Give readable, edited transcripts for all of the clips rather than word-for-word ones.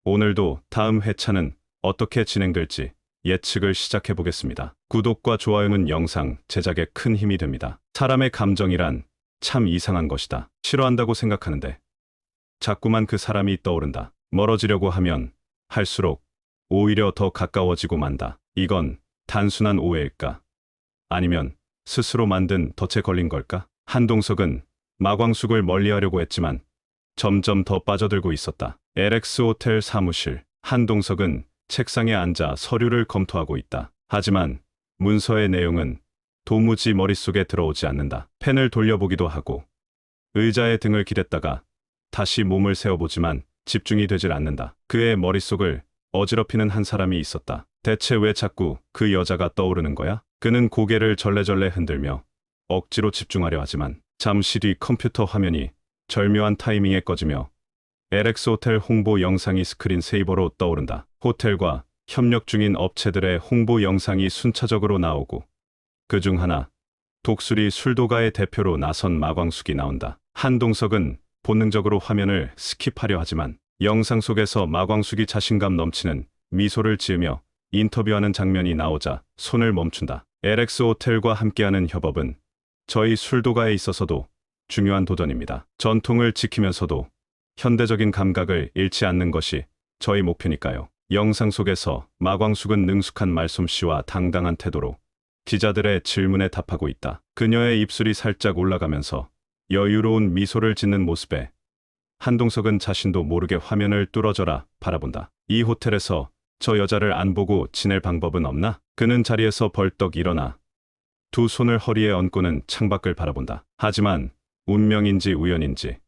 오늘도 다음 회차는 어떻게 진행될지 예측을 시작해 보겠습니다. 구독과 좋아요는 영상 제작에 큰 힘이 됩니다. 사람의 감정이란 참 이상한 것이다. 싫어한다고 생각하는데 자꾸만 그 사람이 떠오른다. 멀어지려고 하면 할수록 오히려 더 가까워지고 만다. 이건 단순한 오해일까? 아니면 스스로 만든 덫에 걸린 걸까? 한동석은 마광숙을 멀리하려고 했지만 점점 더 빠져들고 있었다. LX 호텔 사무실. 한동석은 책상에 앉아 서류를 검토하고 있다. 하지만 문서의 내용은 도무지 머릿속에 들어오지 않는다. 펜을 돌려보기도 하고 의자에 등을 기댔다가 다시 몸을 세워보지만 집중이 되질 않는다. 그의 머릿속을 어지럽히는 한 사람이 있었다. 대체 왜 자꾸 그 여자가 떠오르는 거야? 그는 고개를 절레절레 흔들며 억지로 집중하려 하지만 잠시 뒤 컴퓨터 화면이 절묘한 타이밍에 꺼지며 LX 호텔 홍보 영상이 스크린 세이버로 떠오른다. 호텔과 협력 중인 업체들의 홍보 영상이 순차적으로 나오고 그중 하나, 독수리 술도가의 대표로 나선 마광숙이 나온다. 한동석은 본능적으로 화면을 스킵하려 하지만 영상 속에서 마광숙이 자신감 넘치는 미소를 지으며 인터뷰하는 장면이 나오자 손을 멈춘다. LX 호텔과 함께하는 협업은 저희 술도가에 있어서도 중요한 도전입니다. 전통을 지키면서도 현대적인 감각을 잃지 않는 것이 저희 목표니까요. 영상 속에서 마광숙은 능숙한 말솜씨와 당당한 태도로 기자들의 질문에 답하고 있다. 그녀의 입술이 살짝 올라가면서 여유로운 미소를 짓는 모습에 한동석은 자신도 모르게 화면을 뚫어져라 바라본다. 이 호텔에서 저 여자를 안 보고 지낼 방법은 없나? 그는 자리에서 벌떡 일어나 두 손을 허리에 얹고는 창밖을 바라본다. 하지만 운명인지 우연인지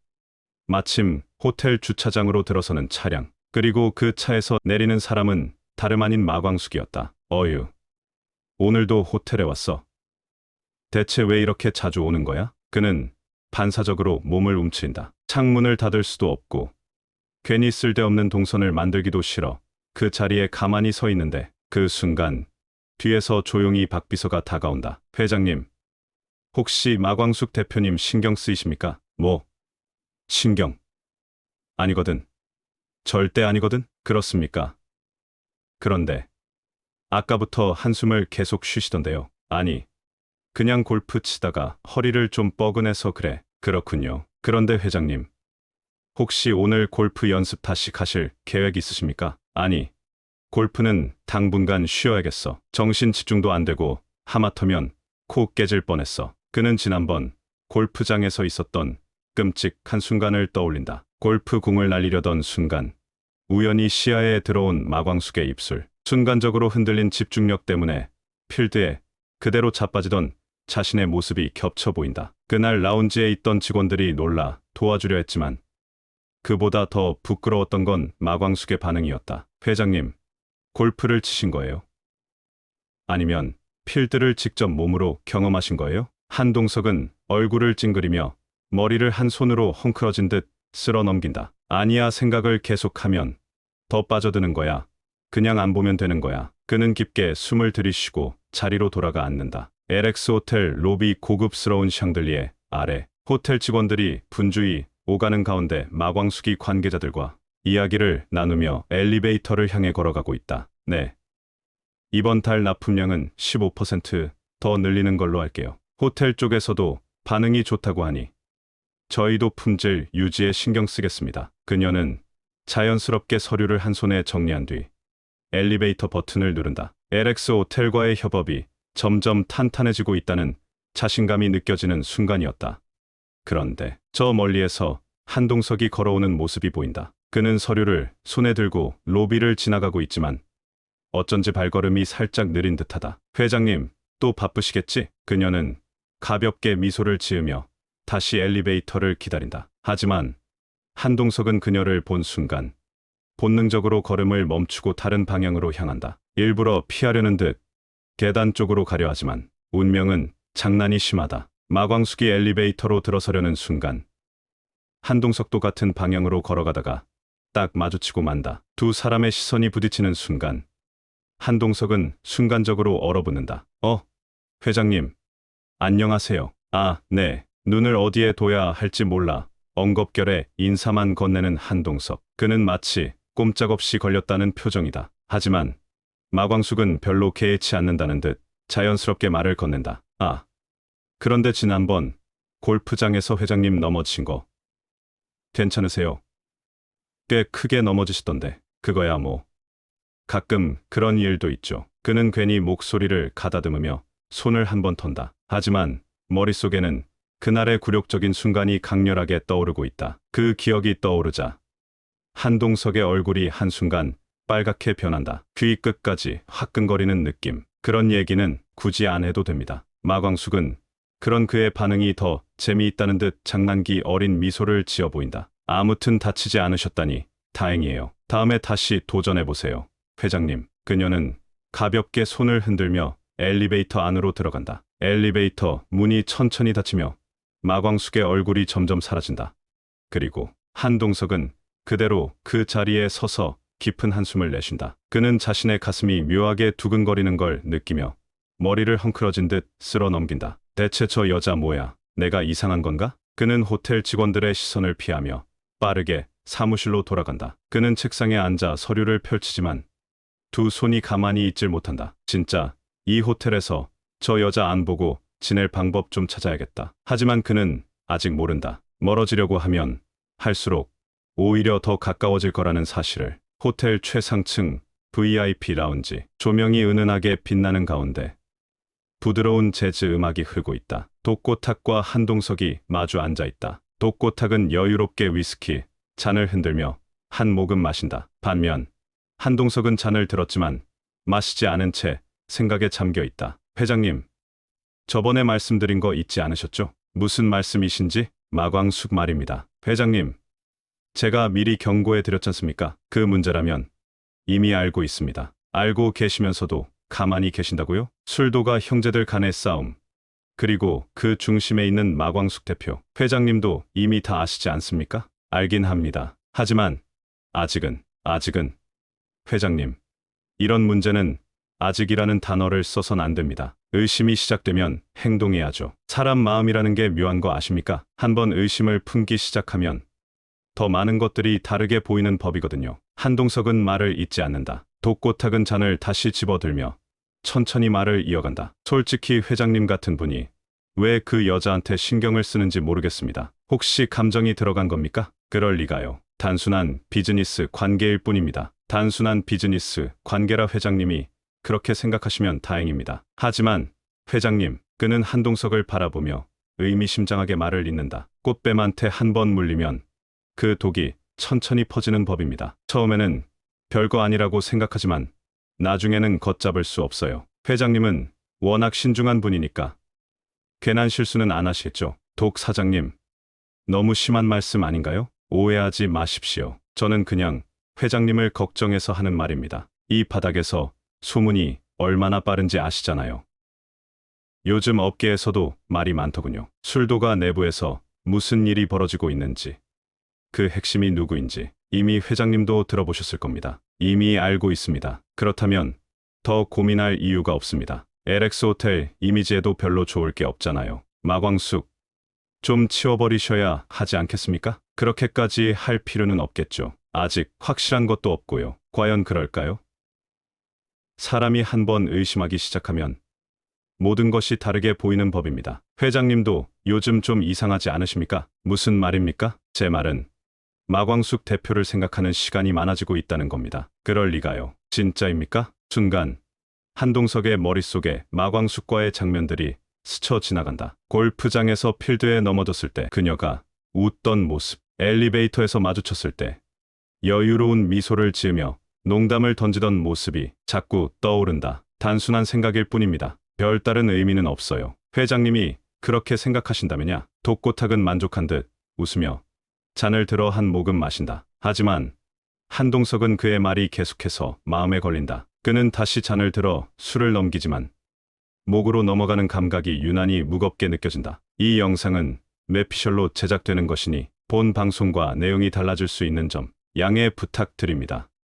마침 호텔 주차장으로 들어서는 차량, 그리고 그 차에서 내리는 사람은 다름 아닌 마광숙이었다. 어휴, 오늘도 호텔에 왔어. 대체 왜 이렇게 자주 오는 거야? 그는 반사적으로 몸을 움츠린다. 창문을 닫을 수도 없고 괜히 쓸데없는 동선을 만들기도 싫어 그 자리에 가만히 서 있는데 그 순간 뒤에서 조용히 박 비서가 다가온다. 회장님, 혹시 마광숙 대표님 신경 쓰이십니까? 뭐? 신경? 아니거든. 절대 아니거든? 그렇습니까? 그런데 아까부터 한숨을 계속 쉬시던데요. 아니, 그냥 골프 치다가 허리를 좀 뻐근해서 그래. 그렇군요. 그런데 회장님, 혹시 오늘 골프 연습 다시 가실 계획 있으십니까? 아니, 골프는 당분간 쉬어야겠어. 정신 집중도 안 되고 하마터면 코 깨질 뻔했어. 그는 지난번 골프장에서 있었던 끔찍한 순간을 떠올린다. 골프 공을 날리려던 순간 우연히 시야에 들어온 마광숙의 입술. 순간적으로 흔들린 집중력 때문에 필드에 그대로 자빠지던 자신의 모습이 겹쳐 보인다. 그날 라운지에 있던 직원들이 놀라 도와주려 했지만 그보다 더 부끄러웠던 건 마광숙의 반응이었다. 회장님, 골프를 치신 거예요? 아니면 필드를 직접 몸으로 경험하신 거예요? 한동석은 얼굴을 찡그리며 머리를 한 손으로 헝클어진 듯 쓸어 넘긴다. 아니야, 생각을 계속하면 더 빠져드는 거야. 그냥 안 보면 되는 거야. 그는 깊게 숨을 들이쉬고 자리로 돌아가 앉는다. LX 호텔 로비 고급스러운 샹들리에 아래 호텔 직원들이 분주히 오가는 가운데 마광숙이 관계자들과 이야기를 나누며 엘리베이터를 향해 걸어가고 있다. 네. 이번 달 납품량은 15% 더 늘리는 걸로 할게요. 호텔 쪽에서도 반응이 좋다고 하니 저희도 품질 유지에 신경 쓰겠습니다. 그녀는 자연스럽게 서류를 한 손에 정리한 뒤 엘리베이터 버튼을 누른다. LX 호텔과의 협업이 점점 탄탄해지고 있다는 자신감이 느껴지는 순간이었다. 그런데 저 멀리에서 한동석이 걸어오는 모습이 보인다. 그는 서류를 손에 들고 로비를 지나가고 있지만 어쩐지 발걸음이 살짝 느린 듯하다. 회장님, 또 바쁘시겠지? 그녀는 가볍게 미소를 지으며 다시 엘리베이터를 기다린다. 하지만 한동석은 그녀를 본 순간 본능적으로 걸음을 멈추고 다른 방향으로 향한다. 일부러 피하려는 듯 계단 쪽으로 가려 하지만 운명은 장난이 심하다. 마광숙이 엘리베이터로 들어서려는 순간 한동석도 같은 방향으로 걸어가다가 딱 마주치고 만다. 두 사람의 시선이 부딪히는 순간 한동석은 순간적으로 얼어붙는다. 회장님, 안녕하세요. 아, 네. 눈을 어디에 둬야 할지 몰라 엉겁결에 인사만 건네는 한동석. 그는 마치 꼼짝없이 걸렸다는 표정이다. 하지만 마광숙은 별로 개의치 않는다는 듯 자연스럽게 말을 건넨다. 아, 그런데 지난번 골프장에서 회장님 넘어지신 거 괜찮으세요? 꽤 크게 넘어지시던데. 그거야 뭐. 가끔 그런 일도 있죠. 그는 괜히 목소리를 가다듬으며 손을 한 번 턴다. 하지만 머릿속에는 그날의 굴욕적인 순간이 강렬하게 떠오르고 있다. 그 기억이 떠오르자 한동석의 얼굴이 한순간 빨갛게 변한다. 귀 끝까지 화끈거리는 느낌. 그런 얘기는 굳이 안 해도 됩니다. 마광숙은 그런 그의 반응이 더 재미있다는 듯 장난기 어린 미소를 지어 보인다. 아무튼 다치지 않으셨다니 다행이에요. 다음에 다시 도전해보세요. 회장님. 그녀는 가볍게 손을 흔들며 엘리베이터 안으로 들어간다. 엘리베이터 문이 천천히 닫히며 마광숙의 얼굴이 점점 사라진다. 그리고 한동석은 그대로 그 자리에 서서 깊은 한숨을 내쉰다. 그는 자신의 가슴이 묘하게 두근거리는 걸 느끼며 머리를 헝클어진 듯 쓸어 넘긴다. 대체 저 여자 뭐야? 내가 이상한 건가? 그는 호텔 직원들의 시선을 피하며 빠르게 사무실로 돌아간다. 그는 책상에 앉아 서류를 펼치지만 두 손이 가만히 있질 못한다. 진짜 이 호텔에서 저 여자 안 보고 지낼 방법 좀 찾아야겠다. 하지만 그는 아직 모른다. 멀어지려고 하면 할수록 오히려 더 가까워질 거라는 사실을. 호텔 최상층 VIP 라운지. 조명이 은은하게 빛나는 가운데 부드러운 재즈 음악이 흐르고 있다. 독고탁과 한동석이 마주 앉아 있다. 독고탁은 여유롭게 위스키 잔을 흔들며 한 모금 마신다. 반면 한동석은 잔을 들었지만 마시지 않은 채 생각에 잠겨 있다. 회장님, 저번에 말씀드린 거 잊지 않으셨죠? 무슨 말씀이신지? 마광숙 말입니다. 회장님, 제가 미리 경고해 드렸지 않습니까? 그 문제라면 이미 알고 있습니다. 알고 계시면서도 가만히 계신다고요? 술도가 형제들 간의 싸움. 그리고 그 중심에 있는 마광숙 대표. 회장님도 이미 다 아시지 않습니까? 알긴 합니다. 하지만 아직은. 회장님, 이런 문제는 아직이라는 단어를 써선 안 됩니다. 의심이 시작되면 행동해야죠. 사람 마음이라는 게 묘한 거 아십니까? 한번 의심을 품기 시작하면 더 많은 것들이 다르게 보이는 법이거든요. 한동석은 말을 잇지 않는다. 독고탁은 잔을 다시 집어들며 천천히 말을 이어간다. 솔직히 회장님 같은 분이 왜 그 여자한테 신경을 쓰는지 모르겠습니다. 혹시 감정이 들어간 겁니까? 그럴 리가요. 단순한 비즈니스 관계일 뿐입니다. 단순한 비즈니스 관계라 회장님이 그렇게 생각하시면 다행입니다. 하지만 회장님, 그는 한동석을 바라보며 의미심장하게 말을 잇는다. 꽃뱀한테 한 번 물리면 그 독이 천천히 퍼지는 법입니다. 처음에는 별거 아니라고 생각하지만 나중에는 걷잡을 수 없어요. 회장님은 워낙 신중한 분이니까 괜한 실수는 안 하시겠죠. 독 사장님, 너무 심한 말씀 아닌가요? 오해하지 마십시오. 저는 그냥 회장님을 걱정해서 하는 말입니다. 이 바닥에서 소문이 얼마나 빠른지 아시잖아요. 요즘 업계에서도 말이 많더군요. 술도가 내부에서 무슨 일이 벌어지고 있는지, 그 핵심이 누구인지 이미 회장님도 들어보셨을 겁니다. 이미 알고 있습니다. 그렇다면 더 고민할 이유가 없습니다. LX 호텔 이미지에도 별로 좋을 게 없잖아요. 마광숙, 좀 치워버리셔야 하지 않겠습니까? 그렇게까지 할 필요는 없겠죠. 아직 확실한 것도 없고요. 과연 그럴까요? 사람이 한번 의심하기 시작하면 모든 것이 다르게 보이는 법입니다. 회장님도 요즘 좀 이상하지 않으십니까? 무슨 말입니까? 제 말은 마광숙 대표를 생각하는 시간이 많아지고 있다는 겁니다. 그럴 리가요. 진짜입니까? 순간 한동석의 머릿속에 마광숙과의 장면들이 스쳐 지나간다. 골프장에서 필드에 넘어졌을 때 그녀가 웃던 모습, 엘리베이터에서 마주쳤을 때 여유로운 미소를 지으며 농담을 던지던 모습이 자꾸 떠오른다. 단순한 생각일 뿐입니다. 별다른 의미는 없어요. 회장님이 그렇게 생각하신다면야. 독고탁은 만족한 듯 웃으며 잔을 들어 한 모금 마신다. 하지만 한동석은 그의 말이 계속해서 마음에 걸린다. 그는 다시 잔을 들어 술을 넘기지만 목으로 넘어가는 감각이 유난히 무겁게 느껴진다. 이 영상은 매피셜로 제작되는 것이니 본 방송과 내용이 달라질 수 있는 점 양해 부탁드립니다.